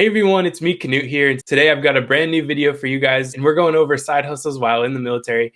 Hey everyone, it's me, Knute here, and today I've got a brand new video for you guys, and we're going over side hustles while in the military.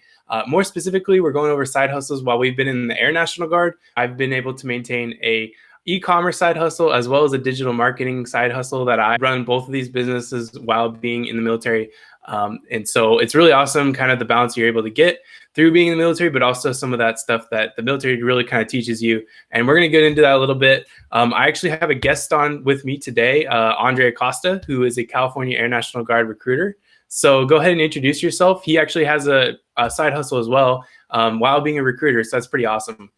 More specifically, we're going over side hustles while we've been in the Air National Guard. I've been able to maintain a e-commerce side hustle as well as a digital marketing side hustle that I run both of these businesses while being in the military. And so it's really awesome, kind of the balance you're able to get through being in the military, but also some of that stuff that the military really kind of teaches you. And we're going to get into that a little bit. I actually have a guest on with me today, Andre Acosta, who is a California Air National Guard recruiter. So go ahead and introduce yourself. He actually has a side hustle as well while being a recruiter. So that's pretty awesome.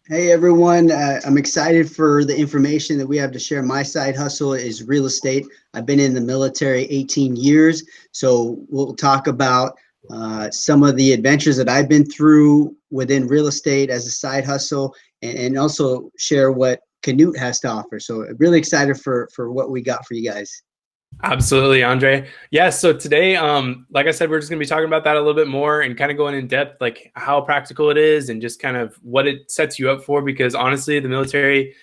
Hey everyone, I'm excited for the information that we have to share. My side hustle is real estate. I've been in the military 18 years, so we'll talk about some of the adventures that I've been through within real estate as a side hustle, and also share what Knute has to offer. So really excited for what we got for you guys. Absolutely, Andre. Yeah, so today, like I said, we're just going to be talking about that a little bit more and kind of going in depth, like how practical it is and just kind of what it sets you up for, because honestly, the military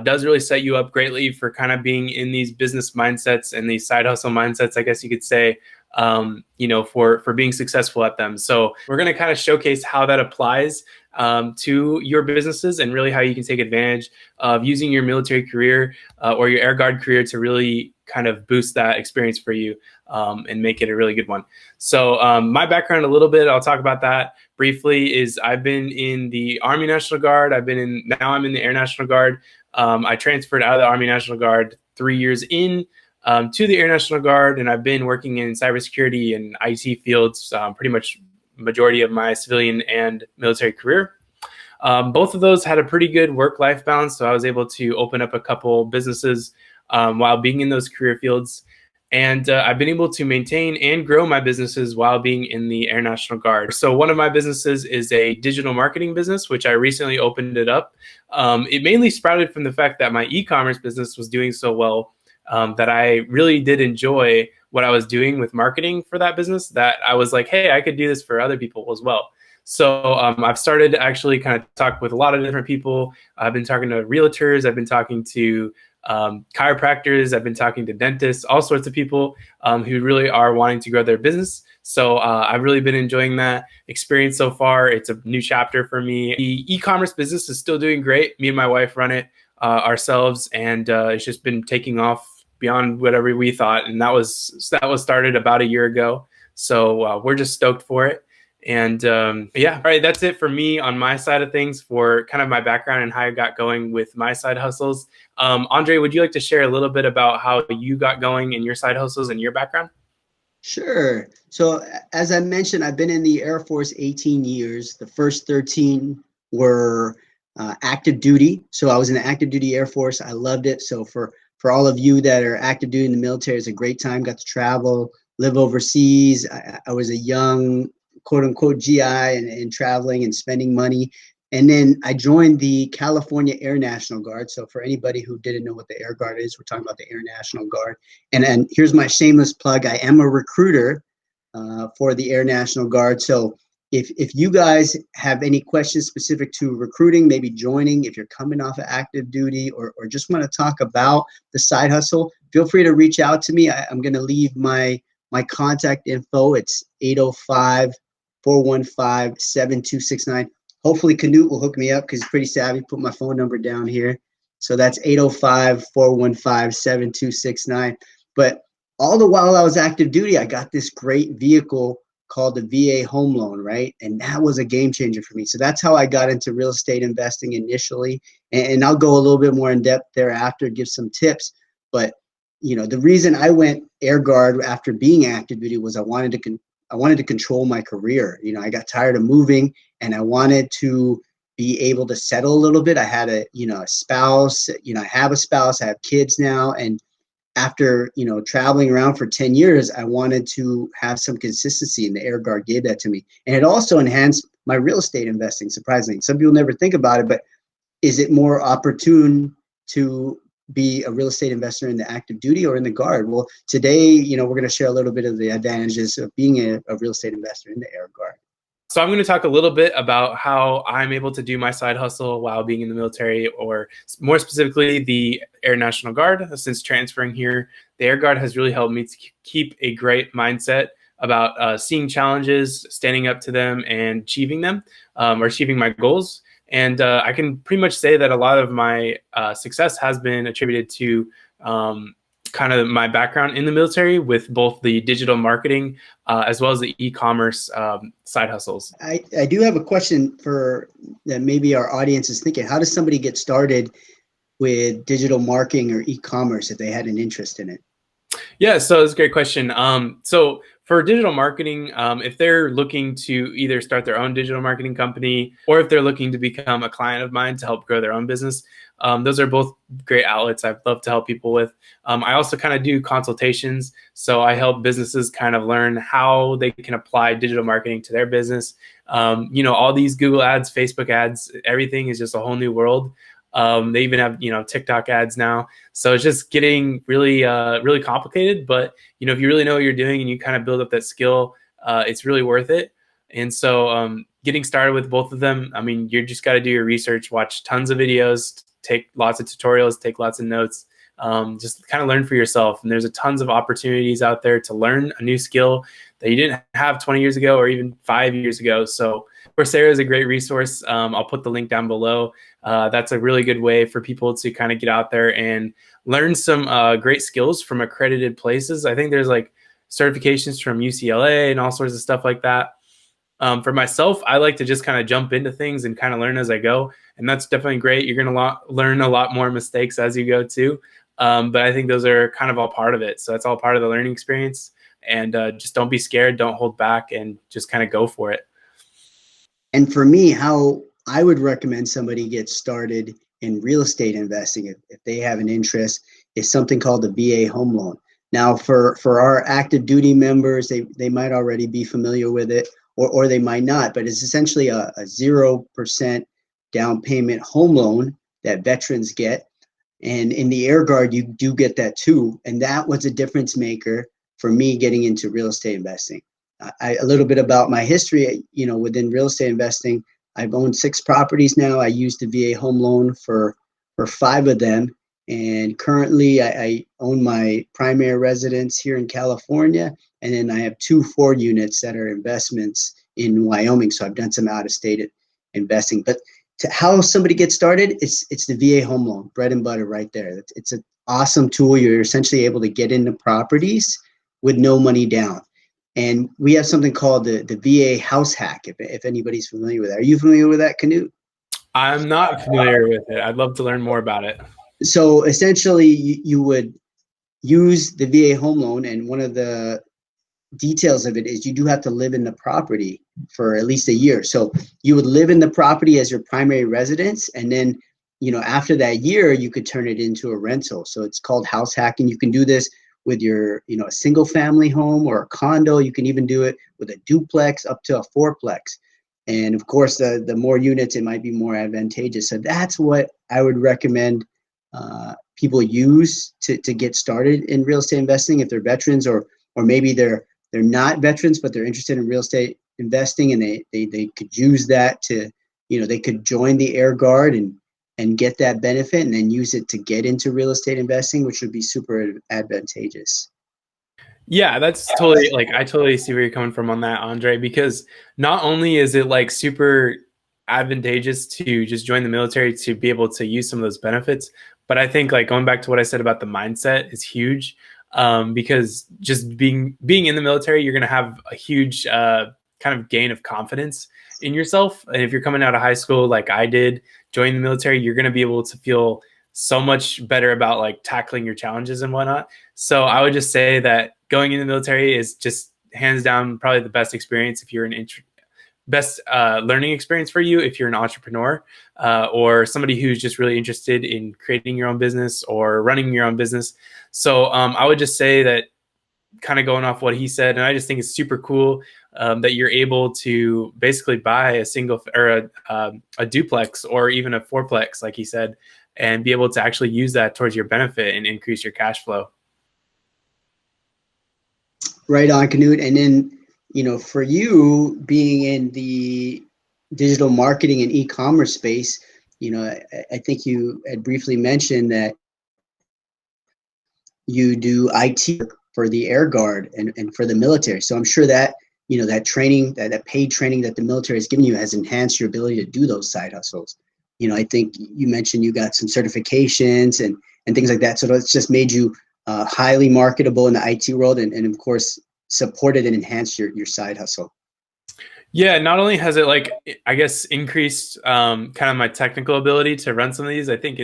does really set you up greatly for kind of being in these business mindsets and these side hustle mindsets, I guess you could say, for being successful at them. So we're going to kind of showcase how that applies to your businesses and really how you can take advantage of using your military career or your Air Guard career to really kind of boost that experience for you and make it a really good one. So my background a little bit, I'll talk about that briefly, is I've been in the Army National Guard. Now I'm in the Air National Guard. I transferred out of the Army National Guard 3 years in to the Air National Guard, and I've been working in cybersecurity and IT fields pretty much majority of my civilian and military career. Both of those had a pretty good work-life balance, so I was able to open up a couple businesses while being in those career fields. And I've been able to maintain and grow my businesses while being in the Air National Guard. So one of my businesses is a digital marketing business, which I recently opened it up. It mainly sprouted from the fact that my e-commerce business was doing so well that I really did enjoy what I was doing with marketing for that business, that I was like, hey, I could do this for other people as well. So I've started to actually kind of talk with a lot of different people. I've been talking to realtors. I've been talking to chiropractors. I've been talking to dentists, all sorts of people who really are wanting to grow their business. So I've really been enjoying that experience so far. It's a new chapter for me. The e-commerce business is still doing great. Me and my wife run it ourselves, and it's just been taking off beyond whatever we thought. And that was started about a year ago. So we're just stoked for it. And yeah, all right, that's it for me on my side of things for kind of my background and how I got going with my side hustles. Andre, would you like to share a little bit about how you got going in your side hustles and your background? Sure. So as I mentioned, I've been in the Air Force 18 years. The first 13 were active duty. So I was in the active duty Air Force. I loved it. So for all of you that are active duty in the military, it's a great time. Got to travel, live overseas. I was a young quote unquote GI and traveling and spending money. And then I joined the California Air National Guard. So for anybody who didn't know what the Air Guard is, we're talking about the Air National Guard. And here's my shameless plug. I am a recruiter for the Air National Guard. So if you guys have any questions specific to recruiting, maybe joining, if you're coming off of active duty or just want to talk about the side hustle, feel free to reach out to me. I'm going to leave my contact info. It's 805-415-7269. Hopefully Knute will hook me up because he's pretty savvy. Put my phone number down here. So that's 805-415-7269. But all the while I was active duty, I got this great vehicle called the VA home loan, right? And that was a game changer for me. So that's how I got into real estate investing initially. And I'll go a little bit more in depth thereafter, give some tips. But the reason I went Air Guard after being active duty was I wanted to control my career. I got tired of moving and I wanted to be able to settle a little bit. I had a spouse, I have a spouse, I have kids now. And after, traveling around for 10 years, I wanted to have some consistency, and the Air Guard gave that to me. And it also enhanced my real estate investing, surprisingly. Some people never think about it, but is it more opportune to be a real estate investor in the active duty or in the Guard? Well, today, we're going to share a little bit of the advantages of being a real estate investor in the Air Guard. So I'm going to talk a little bit about how I'm able to do my side hustle while being in the military, or more specifically, the Air National Guard. Since transferring here, the Air Guard has really helped me to keep a great mindset about seeing challenges, standing up to them, and achieving them, or achieving my goals. And I can pretty much say that a lot of my success has been attributed to kind of my background in the military, with both the digital marketing as well as the e-commerce side hustles. I do have a question for that maybe our audience is thinking. How does somebody get started with digital marketing or e-commerce if they had an interest in it? Yeah, so it's a great question. So for digital marketing, if they're looking to either start their own digital marketing company, or if they're looking to become a client of mine to help grow their own business, those are both great outlets I'd love to help people with. I also kind of do consultations. So I help businesses kind of learn how they can apply digital marketing to their business. All these Google ads, Facebook ads, everything is just a whole new world. They even have, TikTok ads now. So it's just getting really, really complicated. But, if you really know what you're doing and you kind of build up that skill, it's really worth it. And so getting started with both of them, I mean, you just got to do your research, watch tons of videos, take lots of tutorials, take lots of notes, just kind of learn for yourself. And there's a tons of opportunities out there to learn a new skill that you didn't have 20 years ago or even 5 years ago. So Coursera is a great resource. I'll put the link down below. That's a really good way for people to kind of get out there and learn some great skills from accredited places. I think there's like certifications from UCLA and all sorts of stuff like that. For myself, I like to just kind of jump into things and kind of learn as I go. And that's definitely great. You're going to learn a lot more mistakes as you go too. But I think those are kind of all part of it. So that's all part of the learning experience. And just don't be scared. Don't hold back, and just kind of go for it. And for me, how I would recommend somebody get started in real estate investing if they have an interest is something called the VA home loan. Now, for our active duty members, they might already be familiar with it, or they might not, but it's essentially a 0% down payment home loan that veterans get. And in the Air Guard, you do get that too. And that was a difference maker for me getting into real estate investing. A little bit about my history, within real estate investing. I've owned 6 properties now. I used the VA home loan for 5 of them. And currently I own my primary residence here in California. And then I have 2 4 units that are investments in Wyoming. So I've done some out of state investing. But to how somebody gets started, it's the VA home loan, bread and butter right there. It's an awesome tool. You're essentially able to get into properties with no money down. And we have something called the VA house hack, if anybody's familiar with that. Are you familiar with that, Knute? I'm not familiar with it. I'd love to learn more about it. So essentially, you would use the VA home loan, and one of the details of it is you do have to live in the property for at least a year. So you would live in the property as your primary residence, and then after that year, you could turn it into a rental. So it's called house hacking. You can do this with your a single family home or a condo. You can even do it with a duplex up to a fourplex. And of course, the more units, it might be more advantageous. So that's what I would recommend people use to get started in real estate investing if they're veterans, or maybe they're not veterans, but they're interested in real estate investing, and they could use that to, they could join the Air Guard and get that benefit, and then use it to get into real estate investing, which would be super advantageous. Yeah, that's totally, like, I totally see where you're coming from on that, Andre, because not only is it like super advantageous to just join the military to be able to use some of those benefits, but I think, like, going back to what I said about the mindset is huge, because just being in the military, you're going to have a huge kind of gain of confidence in yourself. And if you're coming out of high school like I did, join the military, you're going to be able to feel so much better about like tackling your challenges and whatnot. So I would just say that going in the military is just hands down probably the best experience if you're best learning experience for you if you're an entrepreneur, or somebody who's just really interested in creating your own business or running your own business. So I would just say that, kind of going off what he said, and I just think it's super cool that you're able to basically buy a single or a duplex or even a fourplex, like he said, and be able to actually use that towards your benefit and increase your cash flow. Right on, Knute. And then for you being in the digital marketing and e-commerce space, I think you had briefly mentioned that you do IT for the Air Guard and for the military. So I'm sure that, that training, that paid training that the military has given you has enhanced your ability to do those side hustles. I think you mentioned you got some certifications and things like that. So that's just made you highly marketable in the IT world and of course, supported and enhanced your side hustle. Yeah, not only has it like I guess increased kind of my technical ability to run some of these, I think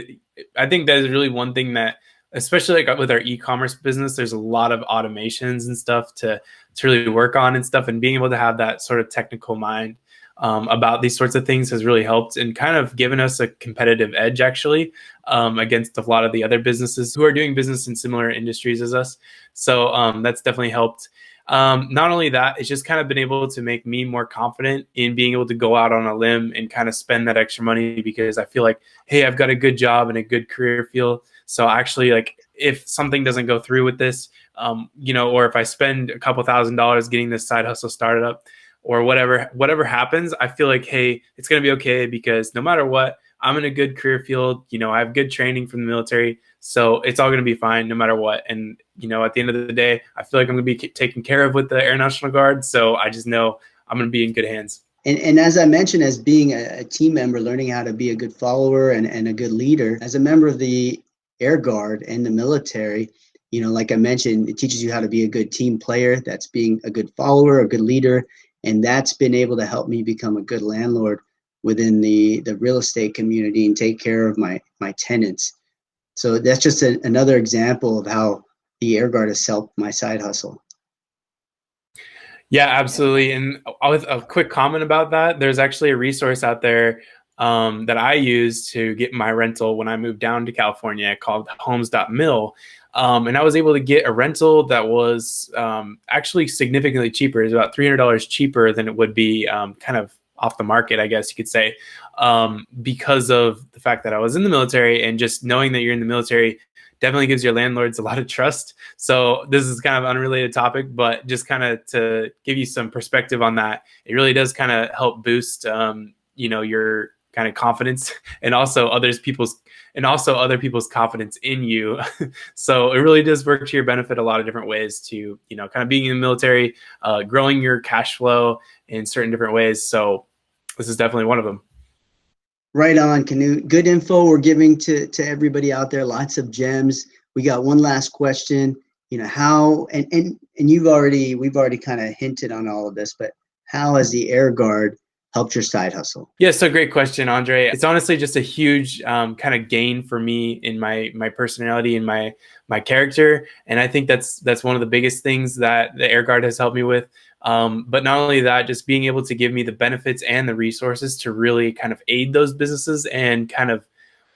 that is really one thing that, especially like with our e-commerce business, there's a lot of automations and stuff to really work on and stuff, and being able to have that sort of technical mind about these sorts of things has really helped and kind of given us a competitive edge actually against a lot of the other businesses who are doing business in similar industries as us. So that's definitely helped. Not only that, it's just kind of been able to make me more confident in being able to go out on a limb and kind of spend that extra money because I feel like, hey, I've got a good job and a good career field. So actually, like, if something doesn't go through with this, or if I spend a couple $1,000s getting this side hustle started up, or whatever happens, I feel like, hey, it's gonna be okay because no matter what, I'm in a good career field. I have good training from the military. So it's all going to be fine no matter what. And, at the end of the day, I feel like I'm going to be taken care of with the Air National Guard. So I just know I'm going to be in good hands. And as I mentioned, as being a team member, learning how to be a good follower and a good leader, as a member of the Air Guard and the military, like I mentioned, it teaches you how to be a good team player. That's being a good follower, a good leader. And that's been able to help me become a good landlord within the real estate community and take care of my tenants. So that's just another example of how the Air Guard has helped my side hustle. Yeah, absolutely. And with a quick comment about that, there's actually a resource out there that I use to get my rental when I moved down to California called homes.mil. And I was able to get a rental that was actually significantly cheaper. It's about $300 cheaper than it would be kind of off the market, I guess you could say, because of the fact that I was in the military, and just knowing that you're in the military definitely gives your landlords a lot of trust. So this is kind of an unrelated topic, but just kind of to give you some perspective on that, it really does kind of help boost, your kind of confidence and also other people's confidence in you. So it really does work to your benefit a lot of different ways to, kind of being in the military, growing your cash flow in certain different ways. So this is definitely one of them. Right on, Knute. Good info we're giving to everybody out there. Lots of gems. We got one last question. How and we've already kind of hinted on all of this, but how has the Air Guard helped your side hustle? Yeah, so great question, Andre. It's honestly just a huge kind of gain for me in my personality and my character, and I think that's one of the biggest things that the Air Guard has helped me with. But not only that, just being able to give me the benefits and the resources to really kind of aid those businesses and kind of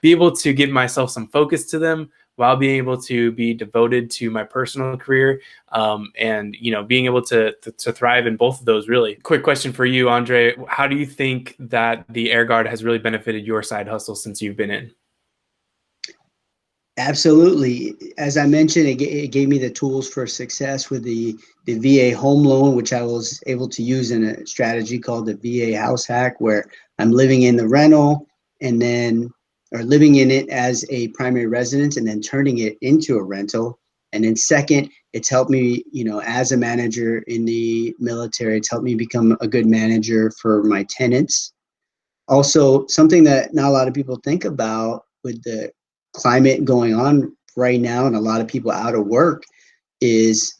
be able to give myself some focus to them while being able to be devoted to my personal career, and being able to thrive in both of those. Really quick question for you, Andre, how do you think that the Air Guard has really benefited your side hustle since you've been in? Absolutely. As I mentioned, it gave me the tools for success with the VA home loan, which I was able to use in a strategy called the VA house hack, where I'm living in the rental and then, or living in it as a primary residence and then turning it into a rental. And then second, it's helped me, as a manager in the military, it's helped me become a good manager for my tenants. Also, something that not a lot of people think about with the climate going on right now and a lot of people out of work is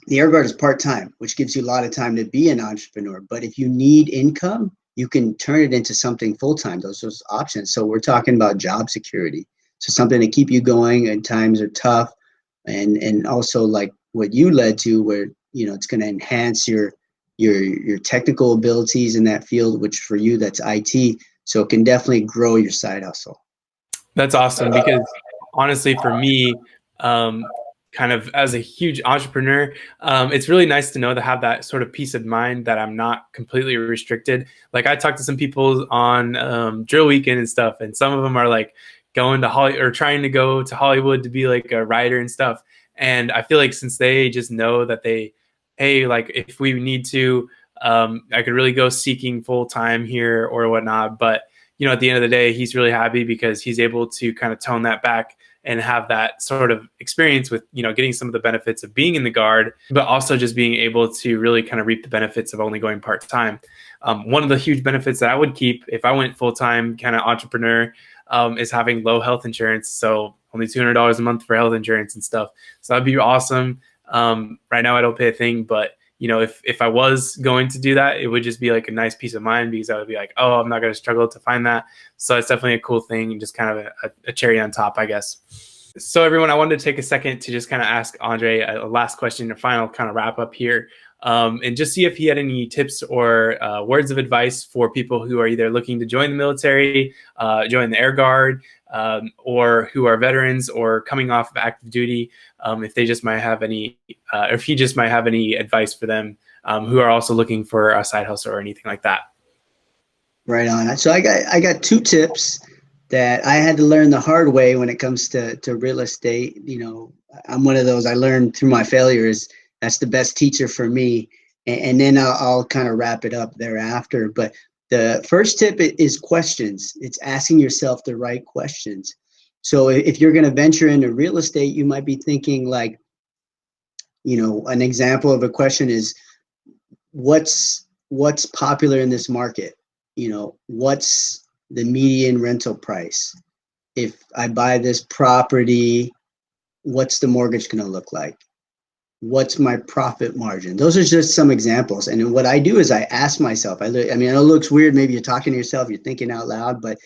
the Air Guard is part-time, which gives you a lot of time to be an entrepreneur. But if you need income, you can turn it into something full-time. Those are options. So we're talking about job security. So something to keep you going and times are tough. And also like what you led to where, it's going to enhance your technical abilities in that field, which for you, that's IT. So it can definitely grow your side hustle. That's awesome because honestly, for me, kind of as a huge entrepreneur, it's really nice to know to have that sort of peace of mind that I'm not completely restricted. Like I talked to some people on drill weekend and stuff, and some of them are like going to Hollywood or trying to go to Hollywood to be like a writer and stuff. And I feel like since they just know that hey, like if we need to, I could really go seeking full time here or whatnot. But at the end of the day, he's really happy because he's able to kind of tone that back and have that sort of experience with getting some of the benefits of being in the guard, but also just being able to really kind of reap the benefits of only going part time. One of the huge benefits that I would keep if I went full time kind of entrepreneur is having low health insurance. So only $200 a month for health insurance and stuff. So that'd be awesome. Right now I don't pay a thing, but if I was going to do that, it would just be like a nice peace of mind because I would be like, oh, I'm not going to struggle to find that. So it's definitely a cool thing and just kind of a cherry on top, I guess. So everyone, I wanted to take a second to just kind of ask Andre a last question, a final kind of wrap up here, and just see if he had any tips or words of advice for people who are either looking to join the military, join the Air Guard, or who are veterans or coming off of active duty. If they just might have any, or if he just might have any advice for them who are also looking for a side hustle or anything like that. Right on. So I got two tips that I had to learn the hard way when it comes to real estate. I'm one of those, I learned through my failures. That's the best teacher for me. And then I'll kind of wrap it up thereafter. But the first tip is questions. It's asking yourself the right questions. So if you're going to venture into real estate, you might be thinking like, an example of a question is what's popular in this market? What's the median rental price? If I buy this property, what's the mortgage going to look like? What's my profit margin? Those are just some examples. And what I do is I ask myself, I mean, I know it looks weird. Maybe you're talking to yourself, you're thinking out loud, but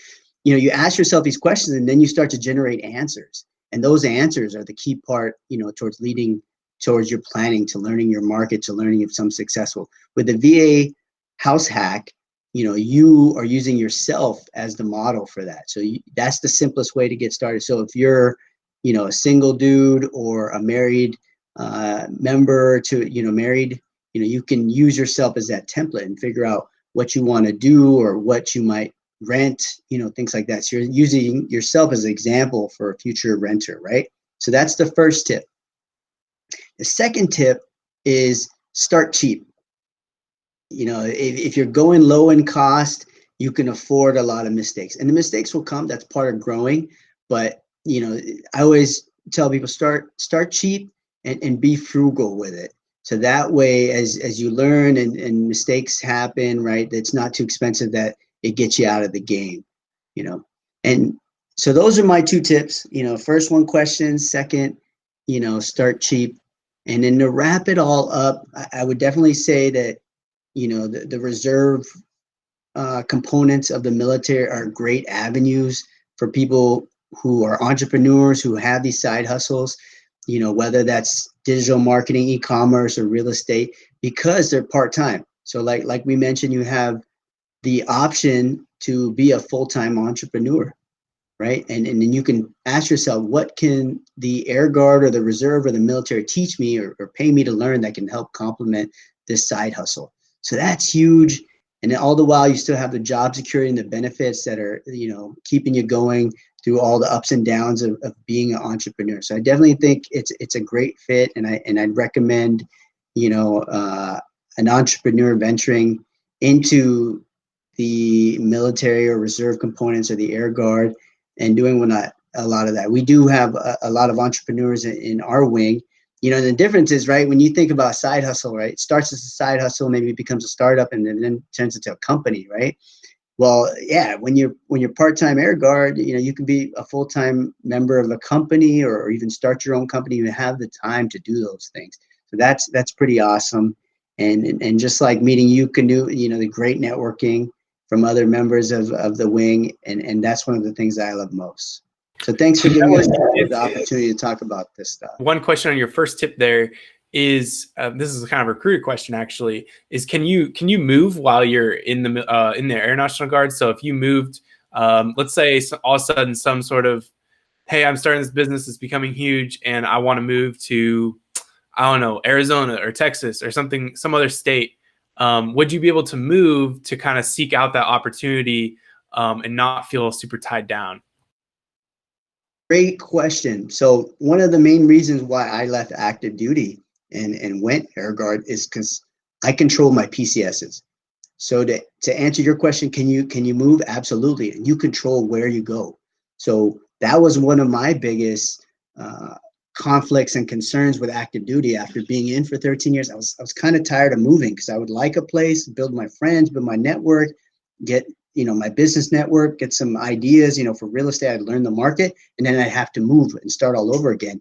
you ask yourself these questions and then you start to generate answers. And those answers are the key part, towards leading towards your planning, to learning your market, to learning if some successful. With the VA house hack, you are using yourself as the model for that. So that's the simplest way to get started. So if you're, a single dude or a married member to, married, you can use yourself as that template and figure out what you want to do or what you might rent, things like that. So you're using yourself as an example for a future renter, right? So that's the first tip. The second tip is start cheap. If you're going low in cost, you can afford a lot of mistakes, and the mistakes will come. That's part of growing. But I always tell people start cheap and be frugal with it. So that way, as you learn and mistakes happen, right, it's not too expensive that it gets you out of the game. And so those are my two tips. First one, questions. Second, start cheap. And then to wrap it all up, I would definitely say that the reserve components of the military are great avenues for people who are entrepreneurs who have these side hustles, whether that's digital marketing, e-commerce, or real estate, because they're part-time. So like we mentioned, you have the option to be a full-time entrepreneur, right? And then you can ask yourself, what can the Air Guard or the Reserve or the military teach me or pay me to learn that can help complement this side hustle? So that's huge. And then all the while, you still have the job security and the benefits that are, keeping you going through all the ups and downs of being an entrepreneur. So I definitely think it's a great fit, and I'd recommend, an entrepreneur venturing into the military or reserve components or the Air Guard and doing a lot of that. We do have a lot of entrepreneurs in our wing. The difference is, right, when you think about side hustle, right, it starts as a side hustle, maybe it becomes a startup and then turns into a company, right? Well, yeah, when you're part-time Air Guard, you can be a full-time member of a company or even start your own company. You have the time to do those things. So that's pretty awesome. And just like meeting you, Knute, the great networking from other members of the wing. And that's one of the things that I love most. So thanks for giving us the opportunity to talk about this stuff. One question on your first tip there is, this is kind of a recruiter question actually, is can you move while you're in the Air National Guard? So if you moved, let's say all of a sudden some sort of, hey, I'm starting this business, it's becoming huge, and I want to move to, I don't know, Arizona or Texas or something, some other state, would you be able to move to kind of seek out that opportunity and not feel super tied down? Great question. So one of the main reasons why I left active duty and went Air Guard is because I control my PCSs. So to answer your question, can you move? Absolutely, and you control where you go. So that was one of my biggest conflicts and concerns with active duty. After being in for 13 years, I was kind of tired of moving because I would like a place, build my friends, build my network, get my business network, get some ideas for real estate. I'd learn the market, and then I'd have to move and start all over again,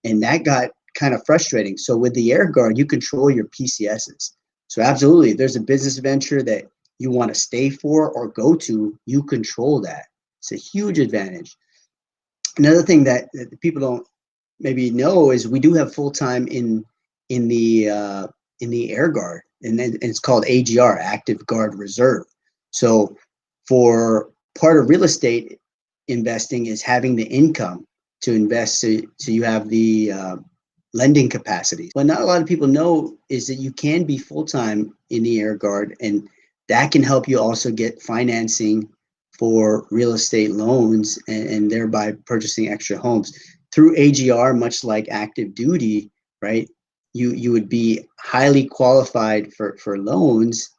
and that got kind of frustrating. So with the Air Guard, you control your PCSs. So absolutely, if there's a business venture that you want to stay for or go to, you control that. It's a huge advantage. Another thing that people don't maybe know is we do have full time in the Air Guard, and it's called AGR, Active Guard Reserve. So for part of real estate investing is having the income to invest, so you have the lending capacity. What not a lot of people know is that you can be full-time in the Air Guard, and that can help you also get financing for real estate loans and thereby purchasing extra homes. Through AGR, much like active duty, right? You would be highly qualified for loans,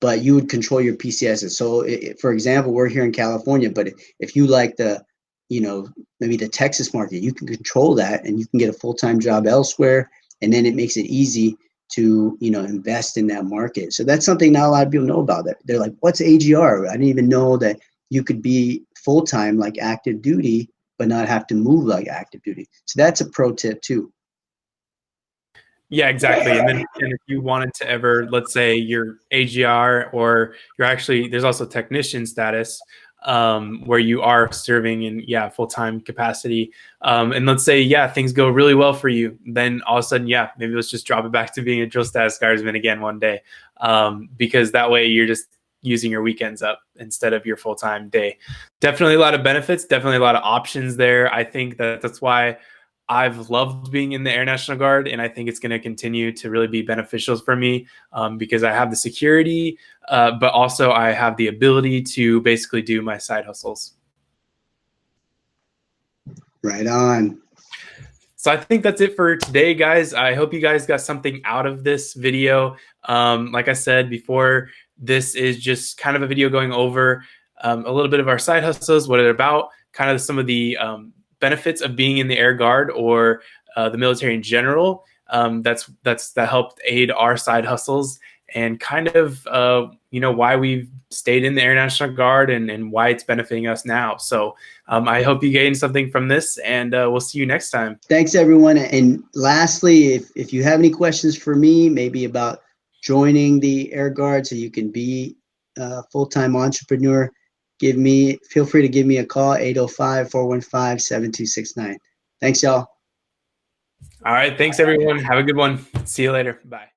but you would control your PCSs. So for example, we're here in California, but if you like maybe the Texas market, you can control that and you can get a full-time job elsewhere. And then it makes it easy to, invest in that market. So that's something not a lot of people know about. That they're like, what's AGR? I didn't even know that you could be full-time like active duty, but not have to move like active duty. So that's a pro tip too. Yeah, exactly. And if you wanted to ever, let's say you're AGR, or you're actually, there's also technician status, where you are serving in full-time capacity. And let's say, things go really well for you. Then all of a sudden, maybe let's just drop it back to being a drill status guardsman again one day. Because that way you're just using your weekends up instead of your full-time day. Definitely a lot of benefits, definitely a lot of options there. I think that's why I've loved being in the Air National Guard, and I think it's going to continue to really be beneficial for me, because I have the security, but also I have the ability to basically do my side hustles. Right on. So I think that's it for today, guys. I hope you guys got something out of this video. Like I said before, this is just kind of a video going over a little bit of our side hustles, what it's about, kind of some of the benefits of being in the Air Guard or the military in general. That helped aid our side hustles, and kind of why we've stayed in the Air National Guard and why it's benefiting us now. So I hope you gained something from this, and we'll see you next time. Thanks, everyone. And lastly, if you have any questions for me, maybe about joining the Air Guard so you can be a full-time entrepreneur, feel free to give me a call, 805-415-7269. Thanks, y'all. All right. Thanks, everyone. Have a good one. See you later. Bye.